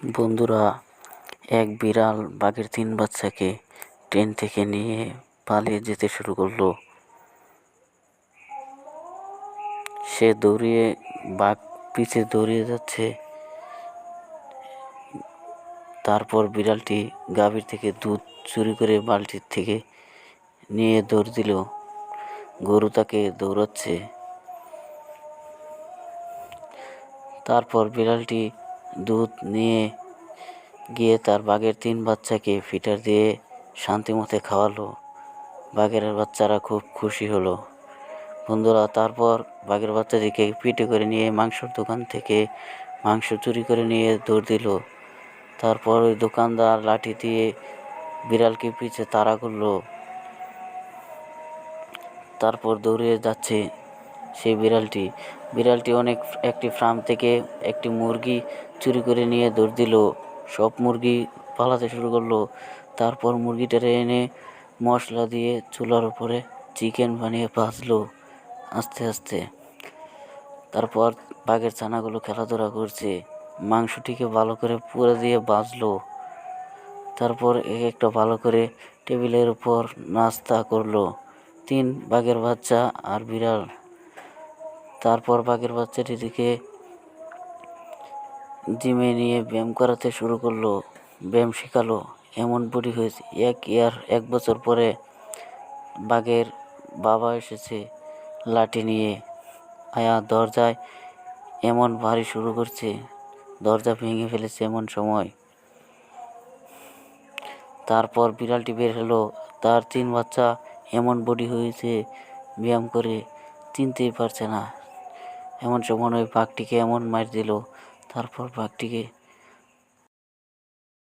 বন্ধুরা, এক বিড়াল বাঘের 3 বাচ্চাকে ট্রেন থেকে নিয়ে পালিয়ে যেতে শুরু করলো। সে দৌড়িয়ে বাঘ পিছে দৌড়িয়ে যাচ্ছে। তারপর বিড়ালটি গাভীর থেকে দুধ চুরি করে বালতির থেকে নিয়ে দৌড় দিল। গরু তাকে দৌড়াচ্ছে। তারপর বিড়ালটি দুধ নিয়ে গিয়ে তার বাঘের 3 বাচ্চাকে ফিটার দিয়ে শান্তিমতে খাওয়ালো। বাঘের বাচ্চারা খুব খুশি হলো। বন্ধুরা, তারপর বাঘের বাচ্চাটিকে পিঠে করে নিয়ে মাংসের দোকান থেকে মাংস চুরি করে নিয়ে দৌড় দিল। তারপর ওই দোকানদার লাঠি দিয়ে বিড়ালকে পিছে তাড়া করলো। তারপর দৌড়ে যাচ্ছে সেই বিড়ালটি একটি ফার্ম থেকে একটি মুরগি চুরি করে নিয়ে দৌড় দিল। সব মুরগি পালাতে শুরু করলো। তারপর মুরগিটারে এনে মশলা দিয়ে চুলার উপরে চিকেন বানিয়ে ভাজলো আস্তে আস্তে। তারপর বাঘের ছানাগুলো খেলাধুলা করছে। মাংসটিকে ভালো করে পুড়ে দিয়ে ভাজলো। তারপর একটা ভালো করে টেবিলের উপর নাস্তা করলো 3 বাঘের বাচ্চা আর বিড়াল। তারপর বাঘের বাচ্চাটিকে জিমে নিয়ে ব্যায়াম করাতে শুরু করলো। ব্যায়াম শেখালো। এমন বডি হয়েছে। 1 বছর পরে বাঘের বাবা এসেছে লাঠি নিয়ে। আয়া দরজায় এমন ভারী শুরু করছে, দরজা ভেঙে ফেলেছে এমন সময়। তারপর বিড়ালটি বের হলো। তার 3 বাচ্চা এমন বডি হয়েছে, ব্যায়াম করে চিনতেই পারছে না। এমন সময় ওই বাঘটিকে এমন মার দিল। তারপর বাঘটিকে